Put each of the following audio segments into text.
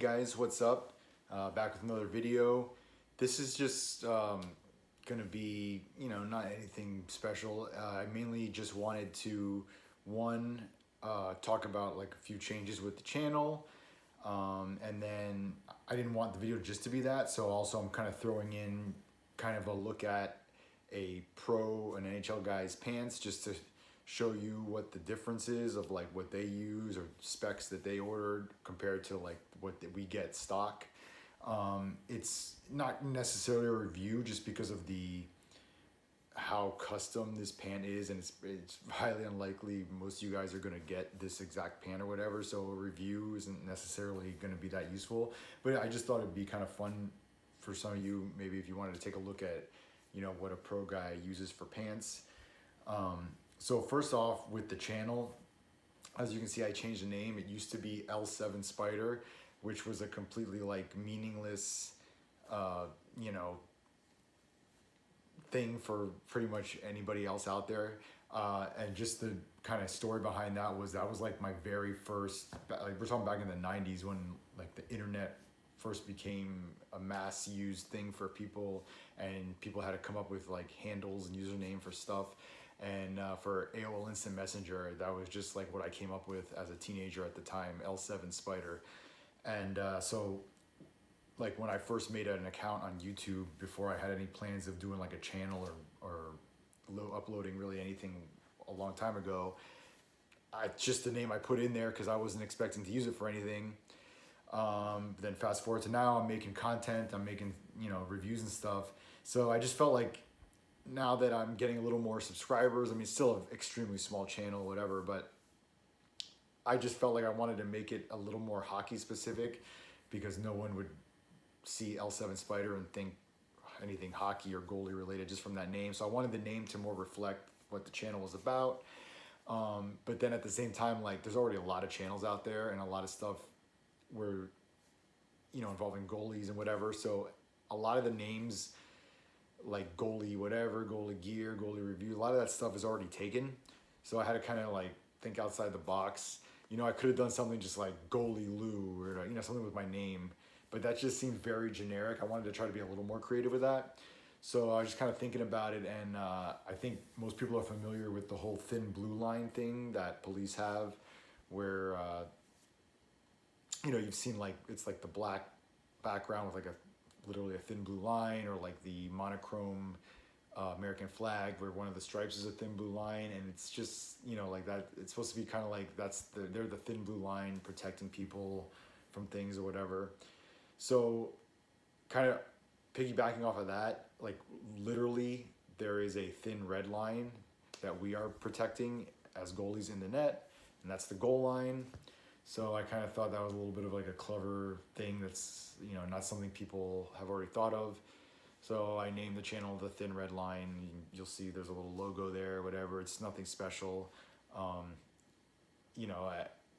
guys, what's up? Back with another video. This is just gonna be, not anything special. I mainly just wanted to, one, talk about like a few changes with the channel, and then I didn't want the video just to be that, so also I'm kind of throwing in kind of a look at a pro and NHL guy's pants just to show you what the difference is of like what they use or specs that they ordered compared to like what we get stock. It's not necessarily a review just because of how custom this pant is, and it's highly unlikely most of you guys are going to get this exact pant or whatever, so a review isn't necessarily going to be that useful. But I just thought it'd be kind of fun for some of you, maybe if you wanted to take a look at what a pro guy uses for pants. So first off, with the channel, as you can see, I changed the name. It used to be L7 Spider, which was a completely like meaningless, thing for pretty much anybody else out there. And just the kind of story behind that was like my very first, like we're talking back in the 90s when like the internet first became a mass used thing for people, and people had to come up with like handles and username for stuff. And for AOL Instant Messenger, that was just like what I came up with as a teenager at the time, L7 Spider. And so like when I first made an account on YouTube, before I had any plans of doing like a channel or uploading really anything a long time ago, just the name I put in there because I wasn't expecting to use it for anything. Then fast forward to now, I'm making content, I'm making reviews and stuff. So I just felt like now that I'm getting a little more subscribers, I mean, it's still an extremely small channel, whatever, but I just felt like I wanted to make it a little more hockey specific, because no one would see L7 Spider and think anything hockey or goalie related just from that name. So I wanted the name to more reflect what the channel was about. But then at the same time, like there's already a lot of channels out there and a lot of stuff where, involving goalies and whatever. So a lot of the names like goalie whatever, goalie gear, goalie review, a lot of that stuff is already taken. So I had to kind of like think outside the box. I could have done something just like goalie Lou or something with my name, but that just seemed very generic. I wanted to try to be a little more creative with that. So I was just kind of thinking about it, and I think most people are familiar with the whole thin blue line thing that police have, where you've seen like it's like the black background with like literally a thin blue line, or like the monochrome American flag where one of the stripes is a thin blue line, and it's just like that. It's supposed to be kind of like they're the thin blue line protecting people from things or whatever. So kind of piggybacking off of that, like literally there is a thin red line that we are protecting as goalies in the net, and that's the goal line. So I kind of thought that was a little bit of like a clever thing that's not something people have already thought of. So I named the channel The Thin Red Line. You'll see there's a little logo there, whatever. It's nothing special.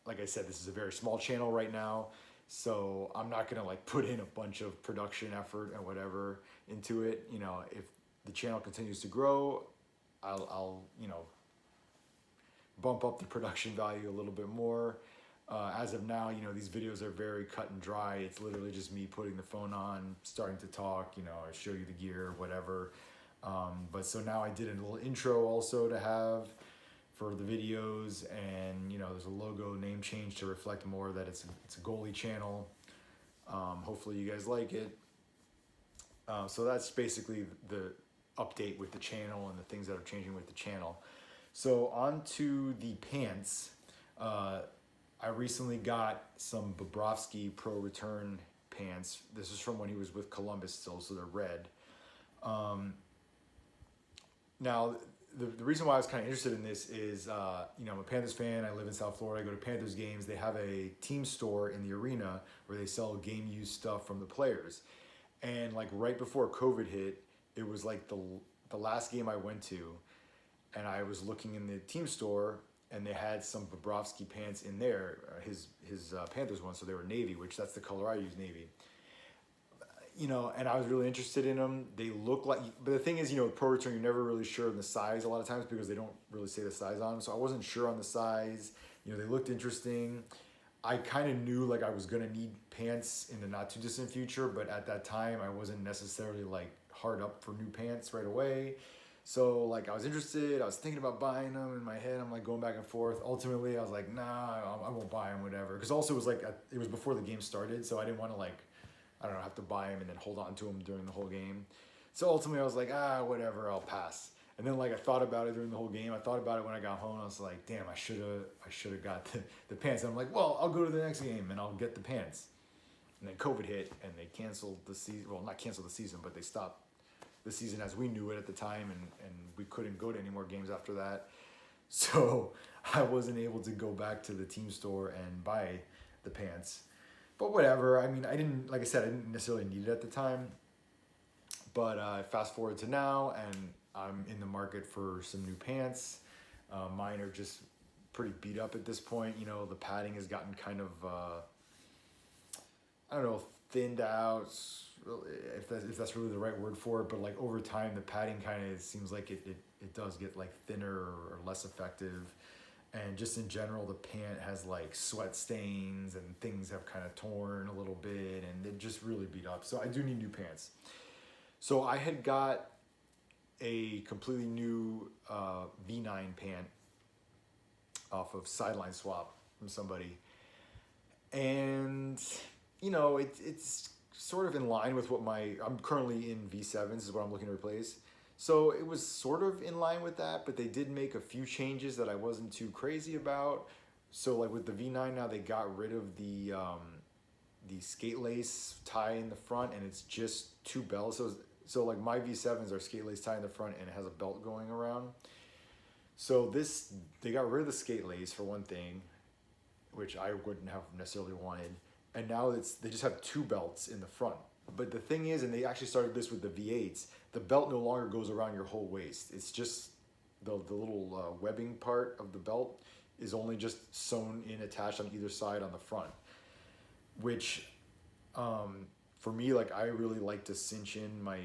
Like I said, this is a very small channel right now, so I'm not gonna like put in a bunch of production effort and whatever into it. If the channel continues to grow, I'll bump up the production value a little bit more. As of now, these videos are very cut and dry. It's literally just me putting the phone on, starting to talk, I show you the gear, whatever. But so now I did a little intro also to have for the videos, and there's a logo name change to reflect more that it's a goalie channel. Hopefully you guys like it. So that's basically the update with the channel and the things that are changing with the channel. So on to the pants. I recently got some Bobrovsky Pro Return pants. This is from when he was with Columbus still, so they're red. Now, the reason why I was kind of interested in this is, I'm a Panthers fan. I live in South Florida. I go to Panthers games. They have a team store in the arena where they sell game use stuff from the players. And like right before COVID hit, it was like the last game I went to, and I was looking in the team store, and they had some Bobrovsky pants in there, his Panthers ones, so they were navy, which that's the color I use, navy. And I was really interested in them. They look like, but the thing is, Pro Return, you're never really sure on the size a lot of times because they don't really say the size on them. So I wasn't sure on the size. They looked interesting. I kind of knew like I was gonna need pants in the not too distant future, but at that time I wasn't necessarily like hard up for new pants right away. So like I was interested, I was thinking about buying them in my head. I'm like going back and forth. Ultimately, I was like, nah, I won't buy them, whatever. Because also it was like it was before the game started, so I didn't want to like, I don't know, have to buy them and then hold on to them during the whole game. So ultimately, I was like, whatever, I'll pass. And then like I thought about it during the whole game. I thought about it when I got home. I was like, damn, I should have got the pants. And I'm like, well, I'll go to the next game and I'll get the pants. And then COVID hit and they canceled the season. Well, not canceled the season, but they stopped the season as we knew it at the time, and we couldn't go to any more games after that. So I wasn't able to go back to the team store and buy the pants. But whatever. I mean, I didn't, like I said, I didn't necessarily need it at the time. But fast forward to now, and I'm in the market for some new pants. Mine are just pretty beat up at this point. You know, the padding has gotten kind of, I don't know, thinned out, if that's really the right word for it. But like over time, the padding kind of seems like it does get like thinner or less effective. And just in general, the pant has like sweat stains and things have kind of torn a little bit and it just really beat up. So I do need new pants. So I had got a completely new V9 pant off of Sideline Swap from somebody. And, you know, it's sort of in line with what I'm currently in V7s is what I'm looking to replace. So it was sort of in line with that, but they did make a few changes that I wasn't too crazy about. So like with the V9 now, they got rid of the skate lace tie in the front, and it's just two belts. So like my V7s are skate lace tie in the front, and it has a belt going around. So they got rid of the skate lace for one thing, which I wouldn't have necessarily wanted. And now they just have two belts in the front. But the thing is, and they actually started this with the V8s, the belt no longer goes around your whole waist. It's just the little webbing part of the belt is only just sewn in, attached on either side on the front. Which, for me, like I really like to cinch in my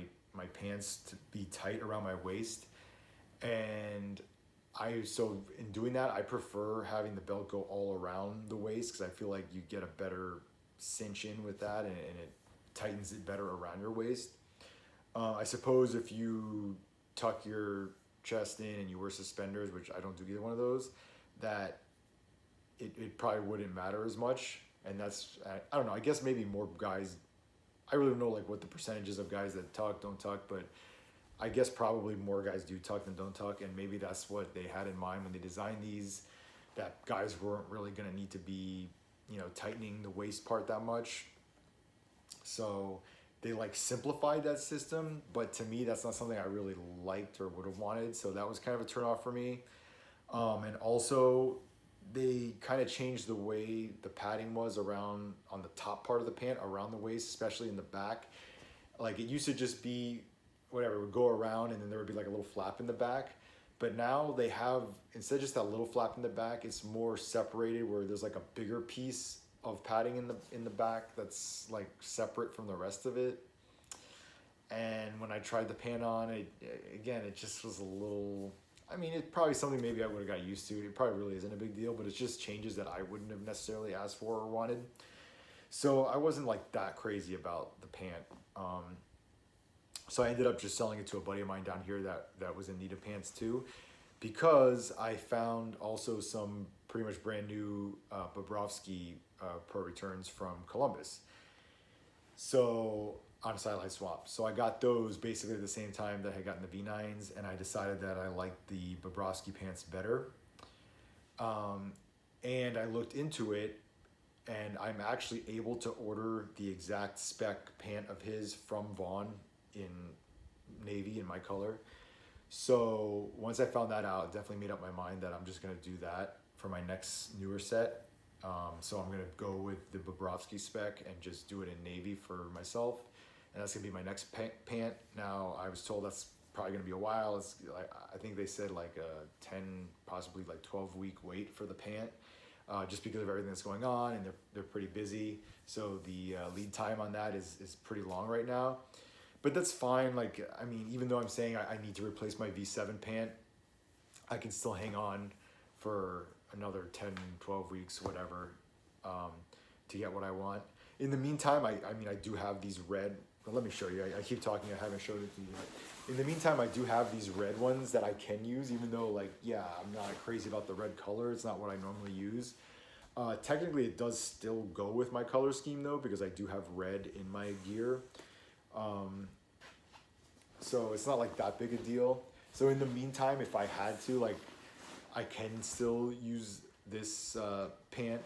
pants to be tight around my waist. And so in doing that, I prefer having the belt go all around the waist because I feel like you get a better cinch in with that, and it tightens it better around your waist. I suppose if you tuck your chest in and you wear suspenders, which I don't do either one of those, that it probably wouldn't matter as much. And that's, I don't know, I guess maybe more guys, I really don't know like what the percentages of guys that tuck, don't tuck, but I guess probably more guys do tuck than don't tuck. And maybe that's what they had in mind when they designed these, that guys weren't really going to need to be, you know, tightening the waist part that much. So they like simplified that system, but to me, that's not something I really liked or would have wanted. So that was kind of a turn off for me. And also they kind of changed the way the padding was around on the top part of the pant, around the waist, especially in the back. Like it used to just be whatever, it would go around and then there would be like a little flap in the back. But now they have, instead of just that little flap in the back, it's more separated where there's like a bigger piece of padding in the back that's like separate from the rest of it. And when I tried the pant on, it just was a little, I mean, it's probably something maybe I would have got used to. It probably really isn't a big deal, but it's just changes that I wouldn't have necessarily asked for or wanted. So I wasn't like that crazy about the pant. So I ended up just selling it to a buddy of mine down here that was in need of pants too, because I found also some pretty much brand new Bobrovsky Pro returns from Columbus. So on Sideline Swap. So I got those basically at the same time that I had gotten the V9s, and I decided that I liked the Bobrovsky pants better. And I looked into it, and I'm actually able to order the exact spec pant of his from Vaughn in navy, in my color. So once I found that out, it definitely made up my mind that I'm just going to do that for my next newer set. So I'm going to go with the Bobrovsky spec and just do it in navy for myself. And that's going to be my next pant. Now, I was told that's probably going to be a while. It's like, I think they said like a 10, possibly like 12-week wait for the pant, just because of everything that's going on, and they're pretty busy. So the lead time on that is pretty long right now. But that's fine. Like, I mean, even though I'm saying I need to replace my V7 pant, I can still hang on for another 10, 12 weeks, whatever, to get what I want. In the meantime, I mean, I do have these red, well, let me show you. I keep talking, I haven't showed it to you yet. In the meantime, I do have these red ones that I can use, even though, like, yeah, I'm not crazy about the red color. It's not what I normally use. Technically, it does still go with my color scheme, though, because I do have red in my gear. So it's not like that big a deal. So in the meantime, if I had to, like, I can still use this pant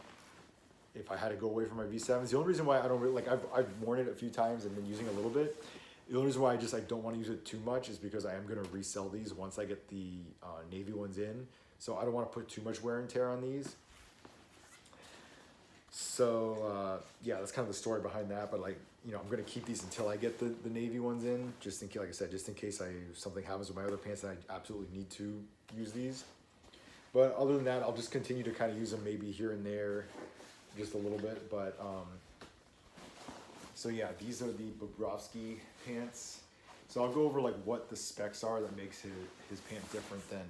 if I had to go away from my V7s. The only reason why I don't really, like, I've worn it a few times and been using it a little bit. The only reason why I don't want to use it too much is because I am going to resell these once I get the navy ones in. So I don't want to put too much wear and tear on these. So yeah, that's kind of the story behind that. But, like, you know, I'm going to keep these until I get the navy ones in, just in case, like I said, just in case something happens with my other pants and I absolutely need to use these. But other than that, I'll just continue to kind of use them maybe here and there, just a little bit. But so yeah, these are the Bobrovsky pants. So I'll go over, like, what the specs are that makes his pant different than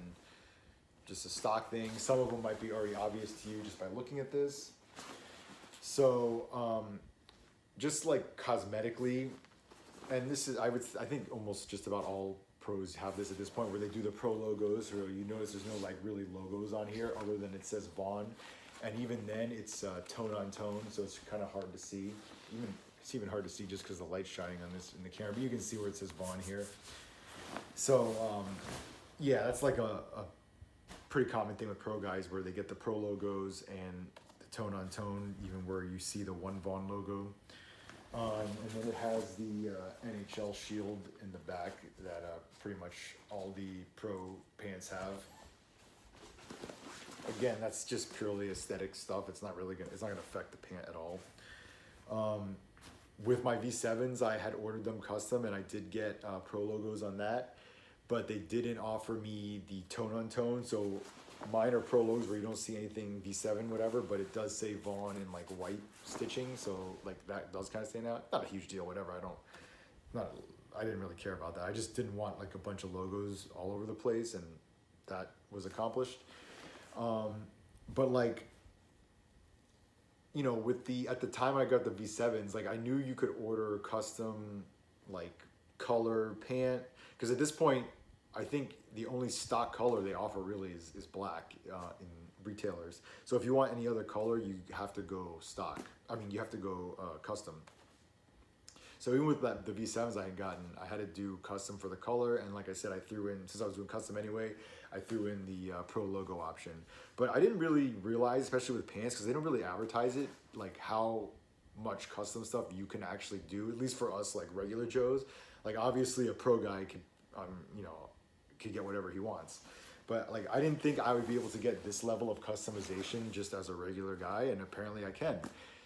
just a stock thing. Some of them might be already obvious to you just by looking at this. So just like cosmetically, and this is, I think almost just about all pros have this at this point, where they do the pro logos, or you notice there's no, like, really logos on here other than it says Vaughn, and even then it's tone on tone, so it's kind of hard to see. It's even hard to see just because the light's shining on this in the camera, but you can see where it says Vaughn here. So yeah, that's like a pretty common thing with pro guys, where they get the pro logos and the tone on tone, even where you see the one Vaughn logo. And then it has the NHL shield in the back that pretty much all the pro pants have. Again, that's just purely aesthetic stuff. It's not gonna affect the pant at all. With my V7s, I had ordered them custom, and I did get pro logos on that, but they didn't offer me the tone on tone. So mine are pro logos where you don't see anything V7 whatever, but it does say Vaughn in, like, white stitching, so, like, that does kind of stand out. Not a huge deal, whatever. I didn't really care about that. I just didn't want, like, a bunch of logos all over the place, and that was accomplished. But, like, you know, at the time I got the V7s, like, I knew you could order custom, like, color pant, because at this point, I think the only stock color they offer really is black in retailers. So if you want any other color, you have to go stock. I mean, you have to go custom. So even with the V7s I had gotten, I had to do custom for the color. And like I said, I threw in, since I was doing custom anyway, I threw in the pro logo option. But I didn't really realize, especially with pants, because they don't really advertise it, like, how much custom stuff you can actually do, at least for us, like, regular Joes. Like, obviously a pro guy could, you know, could get whatever he wants, but, like, I didn't think I would be able to get this level of customization just as a regular guy, and apparently I can.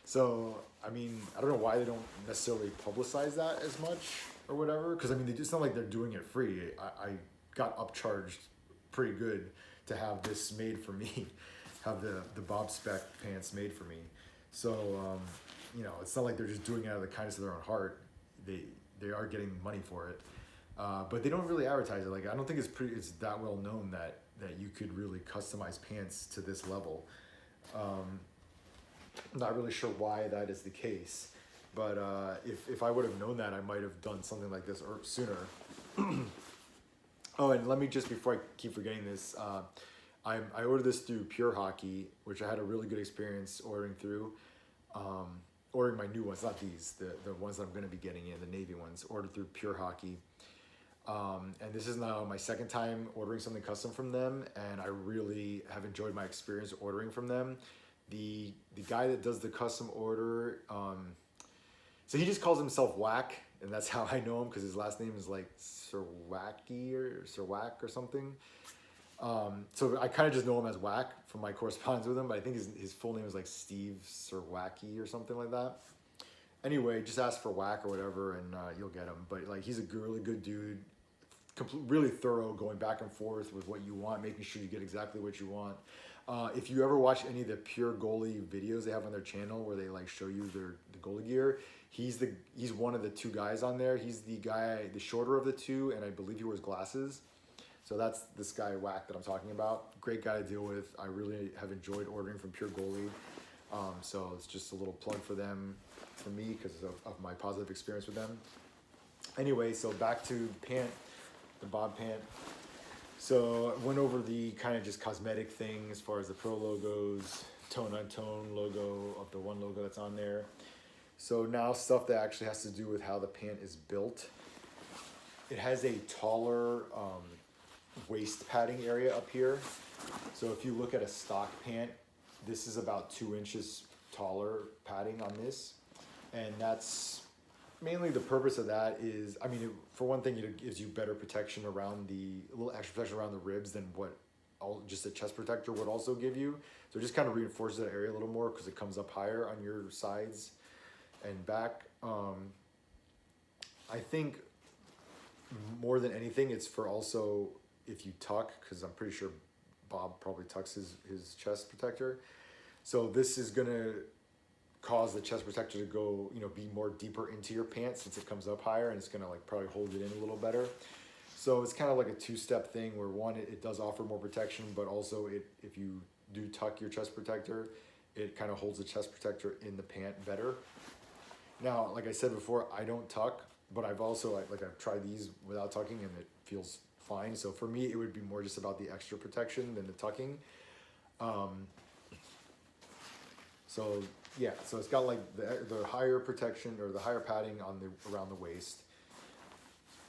So I mean, I don't know why they don't necessarily publicize that as much or whatever, because I mean, it's not like they're doing it free. I got upcharged pretty good to have this made for me, have the Bob spec pants made for me. So you know, it's not like they're just doing it out of the kindness of their own heart. They are getting money for it. But they don't really advertise it. Like, I don't think it's that well known that you could really customize pants to this level. I'm not really sure why that is the case, but if I would have known that, I might have done something like this sooner. Oh, and let me just, before I keep forgetting this, I ordered this through Pure Hockey, which I had a really good experience ordering through. Ordering my new ones, not these, the ones that I'm going to be getting in, the navy ones, ordered through Pure Hockey. And this is now my second time ordering something custom from them, and I really have enjoyed my experience ordering from them. The guy that does the custom order, so he just calls himself Whack, and that's how I know him, because his last name is like Sirwacki or Sirwack or something. So I kind of just know him as Whack from my correspondence with him, but I think his full name is like Steve Sirwacki or something like that. Anyway, just ask for Whack or whatever, and you'll get him. But, like, he's a really good dude, really thorough, going back and forth with what you want, making sure you get exactly what you want. If you ever watch any of the Pure Goalie videos they have on their channel, where they, like, show you the goalie gear, he's one of the two guys on there. He's the guy, the shorter of the two, and I believe he wears glasses. So that's this guy Whack that I'm talking about. Great guy to deal with. I really have enjoyed ordering from Pure Goalie. So it's just a little plug for them, for me, because of my positive experience with them. Anyway, so back to pant, the Bob pant. So I went over the kind of just cosmetic thing as far as the Pro logos, tone on tone logo of the one logo that's on there. So now stuff that actually has to do with how the pant is built. It has a taller waist padding area up here. So if you look at a stock pant, this is about 2 inches taller padding on this. And that's mainly the purpose of that is, I mean, for one thing, it gives you better protection around a little extra protection around the ribs than what just a chest protector would also give you. So it just kind of reinforces that area a little more because it comes up higher on your sides and back. I think more than anything, it's for also if you tuck, because I'm pretty sure Bob probably tucks his chest protector. So this is gonna cause the chest protector to go, be more deeper into your pants since it comes up higher, and it's gonna like probably hold it in a little better. So it's kind of like a two-step thing where one, it does offer more protection, but also if you do tuck your chest protector, it kind of holds the chest protector in the pant better. Now, like I said before, I don't tuck, but I've also, I've tried these without tucking and it feels fine. So for me, it would be more just about the extra protection than the tucking. So yeah, so it's got like the higher protection or the higher padding on around the waist,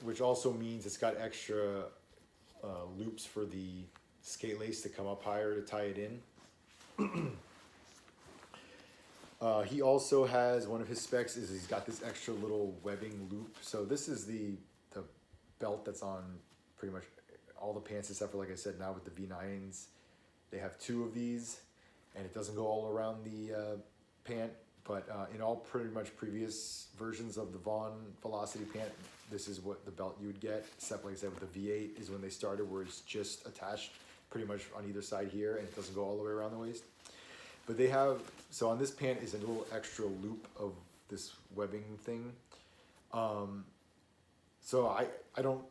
which also means it's got extra loops for the skate lace to come up higher to tie it in. He also has, one of his specs is he's got this extra little webbing loop. So this is the belt that's on pretty much all the pants except for, like I said, now with the V9s. They have 2 of these, and it doesn't go all around the pant. But in all pretty much previous versions of the Vaughn Velocity pant, this is what the belt you would get, except like I said with the V8 is when they started, where it's just attached pretty much on either side here and it doesn't go all the way around the waist. But they have, so on this pant is a little extra loop of this webbing thing. So I don't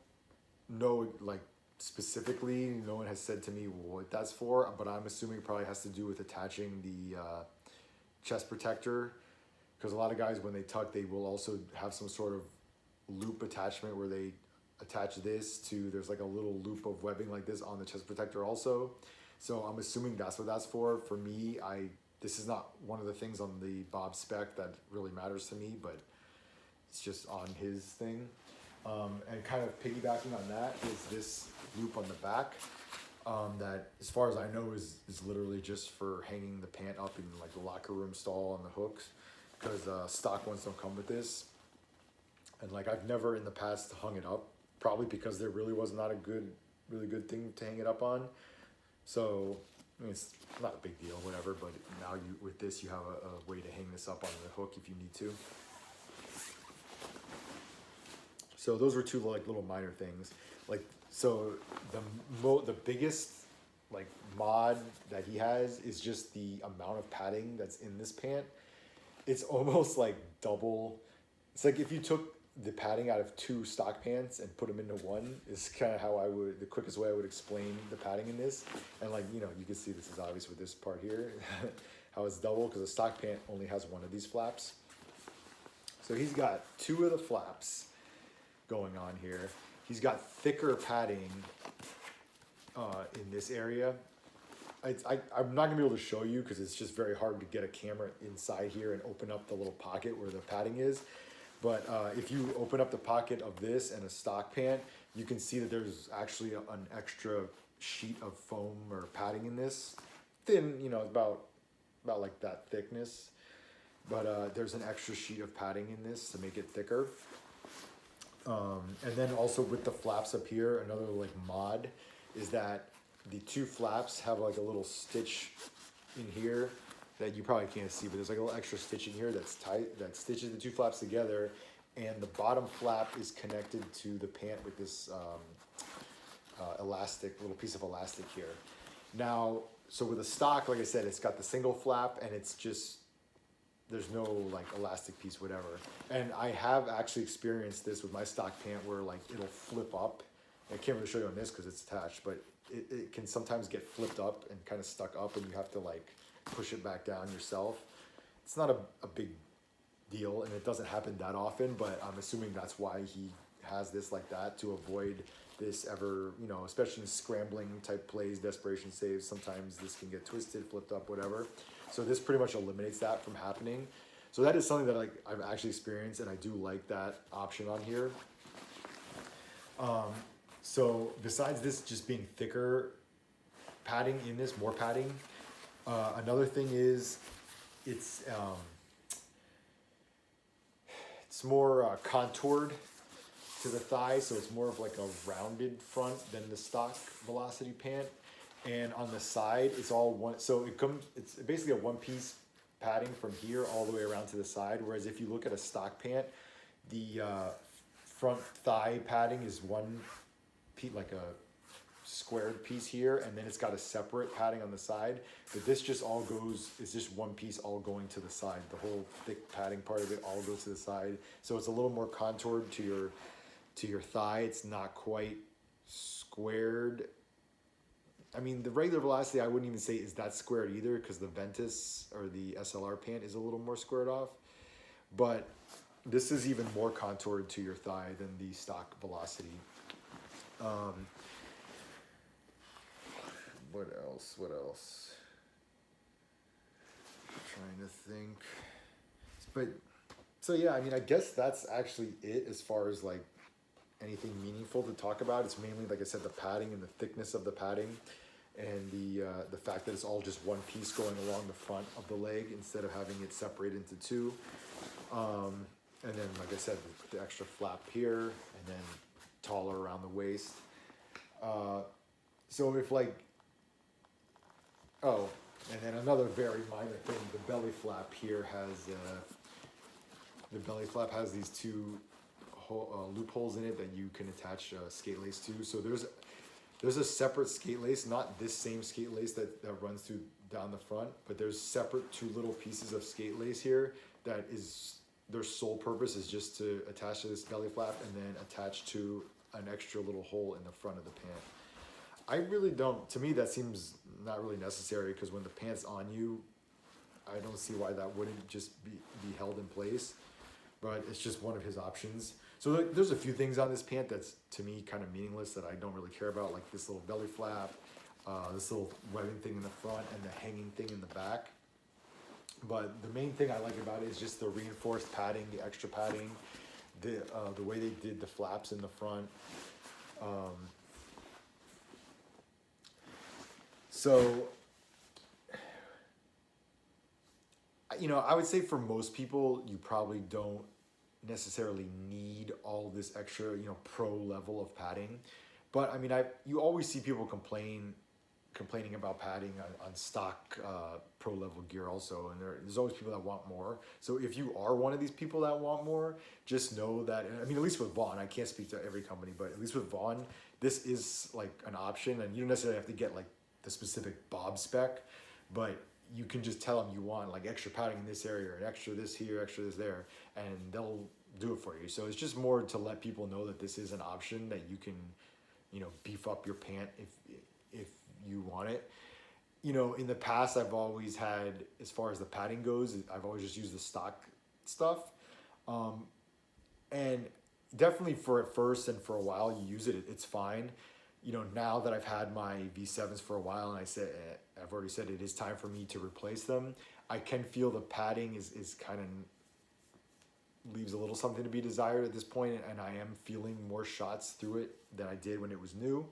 know like specifically, no one has said to me what that's for, but I'm assuming it probably has to do with attaching the chest protector, because a lot of guys when they tuck, they will also have some sort of loop attachment where they attach this to, there's like a little loop of webbing like this on the chest protector also. So I'm assuming that's what that's for. For me, this is not one of the things on the Bob spec that really matters to me, but it's just on his thing. And kind of piggybacking on that is this loop on the back that, as far as I know, is literally just for hanging the pant up in like the locker room stall on the hooks, because stock ones don't come with this. And like I've never in the past hung it up, probably because there really was not a really good thing to hang it up on. So I mean, it's not a big deal, whatever, but now with this, you have a way to hang this up on the hook if you need to. So those were 2 like little minor things. Like, so the biggest like mod that he has is just the amount of padding that's in this pant. It's almost like double. It's like if you took the padding out of 2 stock pants and put them into one, is kind of how the quickest way I would explain the padding in this. And like, you can see this is obvious with this part here, how it's double, because a stock pant only has 1 of these flaps. So he's got 2 of the flaps going on here. He's got thicker padding in this area. I'm not gonna be able to show you because it's just very hard to get a camera inside here and open up the little pocket where the padding is. But if you open up the pocket of this and a stock pant, you can see that there's actually an extra sheet of foam or padding in this. Thin, about like that thickness. But there's an extra sheet of padding in this to make it thicker. And then also with the flaps up here, another like mod is that the 2 flaps have like a little stitch in here that you probably can't see, but there's like a little extra stitch in here that's tight, that stitches the 2 flaps together, and the bottom flap is connected to the pant with this little piece of elastic here. Now, so with a stock, like I said, it's got the single flap and it's just, there's no like elastic piece, whatever. And I have actually experienced this with my stock pant where like it'll flip up. I can't really show you on this because it's attached, but it can sometimes get flipped up and kind of stuck up, and you have to like push it back down yourself. It's not a big deal, and it doesn't happen that often, but I'm assuming that's why he has this like that, to avoid this ever, you know, especially in scrambling type plays, desperation saves, sometimes this can get twisted, flipped up, whatever. So this pretty much eliminates that from happening. So that is something that like I've actually experienced, and I do like that option on here. So besides this just being thicker padding in this, more padding, another thing is it's more contoured to the thigh, so it's more of like a rounded front than the stock Velocity pant. And on the side, it's all one, so it's basically a one-piece padding from here all the way around to the side, whereas if you look at a stock pant, the front thigh padding is one piece, like a squared piece here, and then it's got a separate padding on the side. But this just all goes, it's just one piece all going to the side. The whole thick padding part of it all goes to the side. So it's a little more contoured to your thigh. It's not quite squared. I mean, the regular Velocity, I wouldn't even say is that squared either, because the Ventus or the SLR pant is a little more squared off. But this is even more contoured to your thigh than the stock Velocity. What else? I'm trying to think. But, so yeah, I mean, I guess that's actually it as far as like anything meaningful to talk about. It's mainly, like I said, the padding and the thickness of the padding, and the fact that it's all just one piece going along the front of the leg instead of having it separated into two. And then, like I said, the extra flap here, and then taller around the waist. So if like, oh, and then another very minor thing, the belly flap here has these two loopholes in it that you can attach skate lace to. So there's a separate skate lace, not this same skate lace that runs through down the front, but there's separate two little pieces of skate lace here that is, their sole purpose is just to attach to this belly flap and then attach to an extra little hole in the front of the pant. I really don't, to me that seems not really necessary, because when the pant's on you, I don't see why that wouldn't just be held in place, but it's just one of his options. So there's a few things on this pant that's to me kind of meaningless that I don't really care about, like this little belly flap, this little webbing thing in the front, and the hanging thing in the back. But the main thing I like about it is just the reinforced padding, the extra padding, the way they did the flaps in the front. So, you know, I would say for most people, you probably don't necessarily need all this extra, you know, pro level of padding. But I mean, you always see people complaining about padding on stock pro level gear also, and there's always people that want more. So if you are one of these people that want more, just know that, I mean, at least with Vaughn, I can't speak to every company, but at least with Vaughn, this is like an option, and you don't necessarily have to get like the specific Bob spec, but you can just tell them you want like extra padding in this area, or extra this here, extra this there, and they'll do it for you. So it's just more to let people know that this is an option that you can, you know, beef up your pant if you want it. You know, in the past, I've always had, as far as the padding goes, I've always just used the stock stuff. And definitely for at first and for a while you use it, it's fine. You know, now that I've had my V7s for a while, and I've already said it is time for me to replace them, I can feel the padding is kind of leaves a little something to be desired at this point, and I am feeling more shots through it than I did when it was new.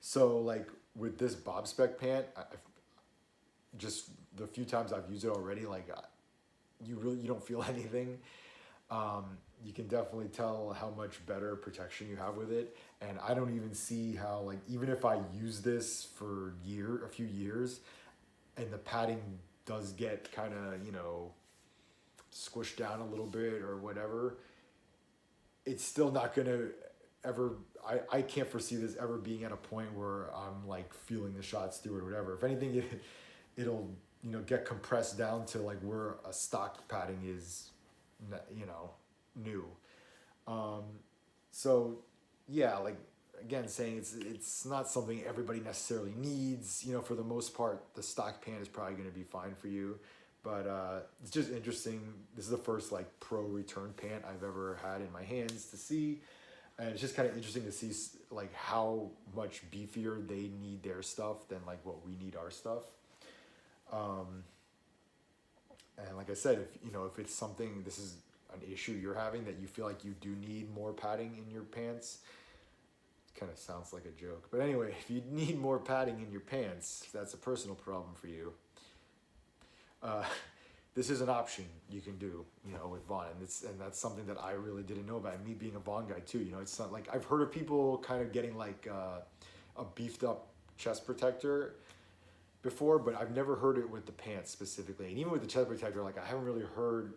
So like with this Bob spec pant, I've just the few times I've used it already, like you don't feel anything. You can definitely tell how much better protection you have with it, and I don't even see how, like, even if I use this for a few years, and the padding does get kind of, you know, squished down a little bit or whatever, it's still not gonna ever, I can't foresee this ever being at a point where I'm like feeling the shots through it or whatever. If anything, it'll, you know, get compressed down to like where a stock padding is, you know, new. So yeah, like again, saying it's not something everybody necessarily needs. You know, for the most part, the stock pant is probably going to be fine for you. But it's just interesting. This is the first like pro return pant I've ever had in my hands to see. And it's just kind of interesting to see like how much beefier they need their stuff than like what we need our stuff. And like I said, if you know, if it's something, this is an issue you're having that you feel like you do need more padding in your pants, it kind of sounds like a joke. But anyway, if you need more padding in your pants, that's a personal problem for you. This is an option you can do, you know, with Vaughn, and that's something that I really didn't know about. Me being a Vaughn guy too, you know, it's not like I've heard of people kind of getting like a beefed up chest protector before, but I've never heard it with the pants specifically. And even with the chest protector, like I haven't really heard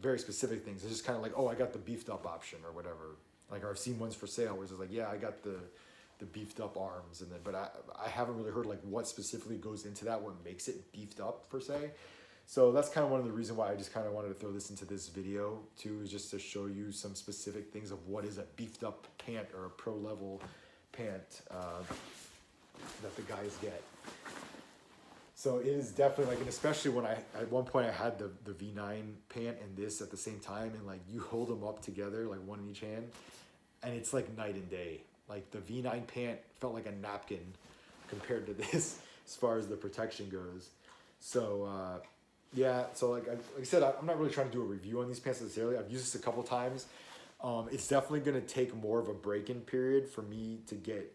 very specific things. It's just kind of like, oh, I got the beefed up option or whatever. Like, or I've seen ones for sale where it's like, yeah, I got the beefed up arms, and then but I haven't really heard like what specifically goes into that, what makes it beefed up per se. So that's kind of one of the reasons why I just kind of wanted to throw this into this video too, is just to show you some specific things of what is a beefed up pant or a pro level pant that the guys get. So it is definitely like, and especially when at one point I had the V9 pant and this at the same time, and like you hold them up together, like one in each hand, and it's like night and day. Like the V9 pant felt like a napkin compared to this as far as the protection goes. So yeah, so like I said, I'm not really trying to do a review on these pants necessarily. I've used this a couple times. It's definitely gonna take more of a break-in period for me to get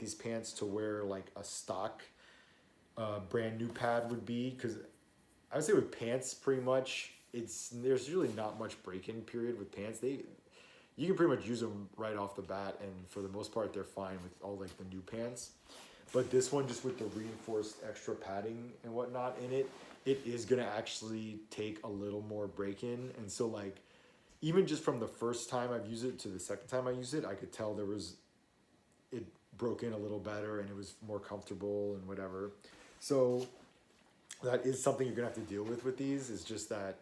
these pants to where like a stock brand new pad would be, because I would say with pants pretty much there's really not much break-in period with pants. You can pretty much use them right off the bat, and for the most part they're fine with all like the new pants. But this one, just with the reinforced extra padding and whatnot in it, it is gonna actually take a little more break-in. And so like even just from the first time I've used it to the second time I used it, I could tell it broke in a little better and it was more comfortable and whatever. So that is something you're gonna have to deal with these, is just that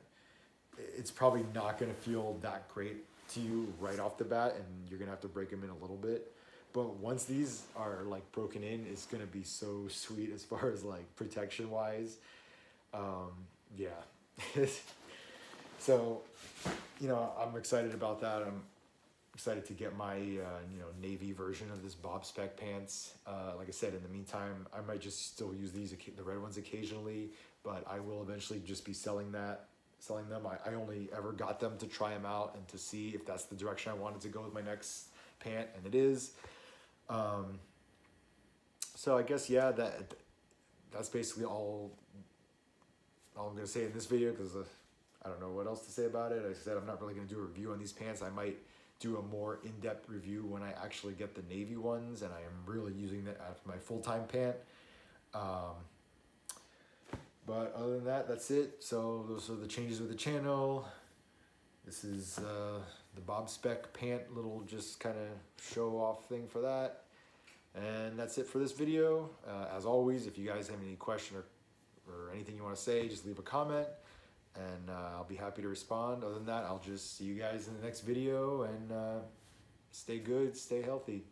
it's probably not gonna feel that great to you right off the bat, and you're gonna have to break them in a little bit. But once these are like broken in, it's gonna be so sweet as far as like protection wise. Yeah. So, you know, I'm excited about that. I'm excited to get my navy version of this Bob spec pants. Like I said, in the meantime, I might just still use the red ones occasionally, but I will eventually just be selling them. I only ever got them to try them out and to see if that's the direction I wanted to go with my next pant, and it is. So I guess, yeah, that's basically all I'm gonna say in this video, because I don't know what else to say about it. Like I said, I'm not really gonna do a review on these pants. I might do a more in-depth review when I actually get the navy ones and I am really using that as my full-time pant. But other than that, that's it. So those are the changes with the channel. This is the Bob spec pant, little just kind of show off thing for that. And that's it for this video. As always, if you guys have any question or anything you want to say, just leave a comment, and I'll be happy to respond. Other than that, I'll just see you guys in the next video, and stay good, stay healthy.